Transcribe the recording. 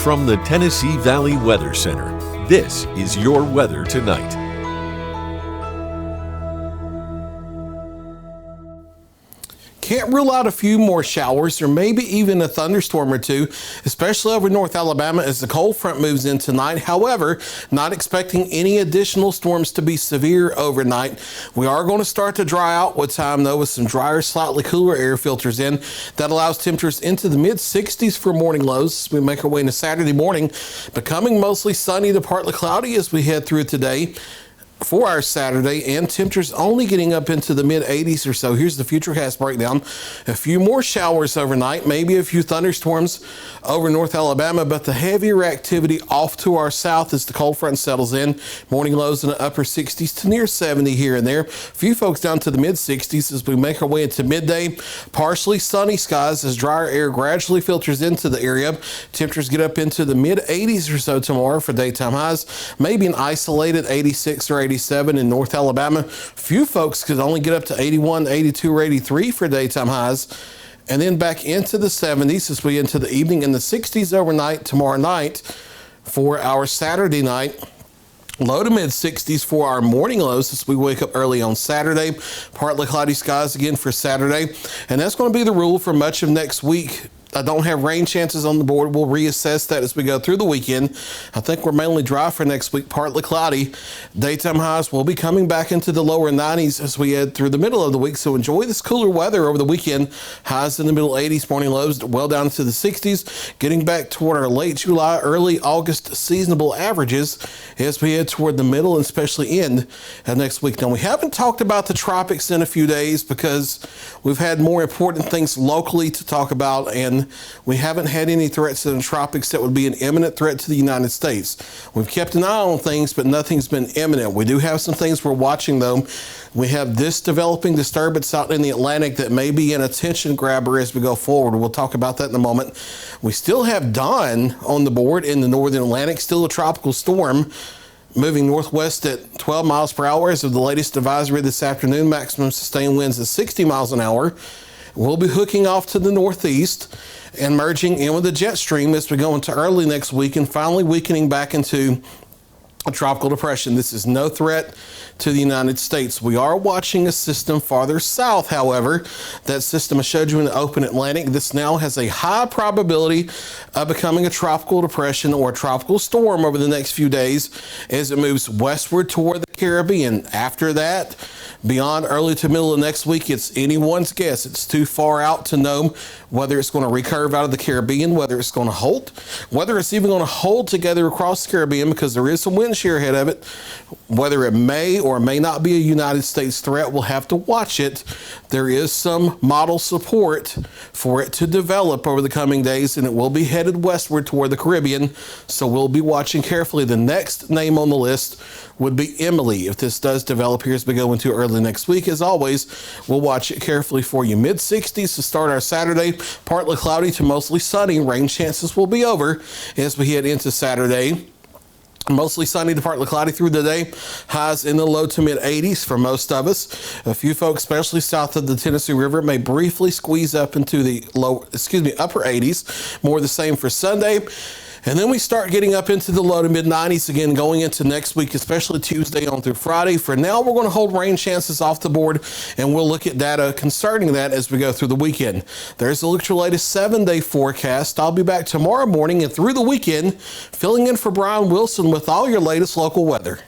From the Tennessee Valley Weather Center, this is your weather tonight. Can't rule out a few more showers or maybe even a thunderstorm or two, especially over North Alabama as the cold front moves in tonight. However, not expecting any additional storms to be severe overnight. We are going to start to dry out with time, though, with some drier, slightly cooler air filters in. That allows temperatures into the mid-60s for morning lows as we make our way into Saturday morning, becoming mostly sunny to partly cloudy as we head through today for our Saturday, and temperatures only getting up into the mid-80s or so. Here's the Futurecast breakdown. A few more showers overnight, maybe a few thunderstorms over North Alabama, but the heavier activity off to our south as the cold front settles in. Morning lows in the upper 60s to near 70 here and there. A few folks down to the mid-60s as we make our way into midday. Partially sunny skies as drier air gradually filters into the area. Temperatures get up into the mid-80s or so tomorrow for daytime highs. Maybe an isolated 86 or 87 in North Alabama. Few folks could only get up to 81, 82, or 83 for daytime highs. And then back into the 70s as we get into the evening, in the 60s overnight tomorrow night for our Saturday night. Low to mid 60s for our morning lows as we wake up early on Saturday. Partly cloudy skies again for Saturday. And that's going to be the rule for much of next week. I don't have rain chances on the board. We'll reassess that as we go through the weekend. I think we're mainly dry for next week, partly cloudy. Daytime highs will be coming back into the lower 90s as we head through the middle of the week. So enjoy this cooler weather over the weekend. Highs in the middle 80s, morning lows well down into the 60s, getting back toward our late July, early August seasonable averages as we head toward the middle and especially end of next week. Now, we haven't talked about the tropics in a few days because we've had more important things locally to talk about, and we haven't had any threats in the tropics that would be an imminent threat to the United States. We've kept an eye on things, but nothing's been imminent. We do have some things we're watching, though. We have this developing disturbance out in the Atlantic that may be an attention grabber as we go forward. We'll talk about that in a moment. We still have Dawn on the board in the northern Atlantic, still a tropical storm, moving northwest at 12 miles per hour as of the latest advisory this afternoon. Maximum sustained winds at 60 miles an hour. We'll be hooking off to the northeast and merging in with the jet stream as we go into early next week and finally weakening back into a tropical depression. This is no threat to the United States. We are watching a system farther south, however. That system I showed you in the open Atlantic. This now has a high probability of becoming a tropical depression or a tropical storm over the next few days as it moves westward toward the Caribbean. After that, beyond early to middle of next week, it's anyone's guess. It's too far out to know whether it's going to recurve out of the Caribbean, whether it's going to halt, whether it's even going to hold together across the Caribbean because there is some wind shear ahead of it. Whether it may or may not be a United States threat, we'll have to watch it. There is some model support for it to develop over the coming days, and it will be headed westward toward the Caribbean, so we'll be watching carefully. The next name on the list would be Emily. If this does develop here as we go into early next week, as always, we'll watch it carefully for you. Mid-60s to start our Saturday, partly cloudy to mostly sunny. Rain chances will be over as we head into Saturday. Mostly sunny to partly cloudy through the day. Highs in the low to mid 80s for most of us. A few folks, especially south of the Tennessee River, may briefly squeeze up into the upper 80s. More the same for Sunday. And then we start getting up into the low to mid 90s again going into next week, especially Tuesday on through Friday. For now, we're going to hold rain chances off the board, and we'll look at data concerning that as we go through the weekend. There's the Look your latest 7-day forecast. I'll be back tomorrow morning and through the weekend, filling in for Brian Wilson with all your latest local weather.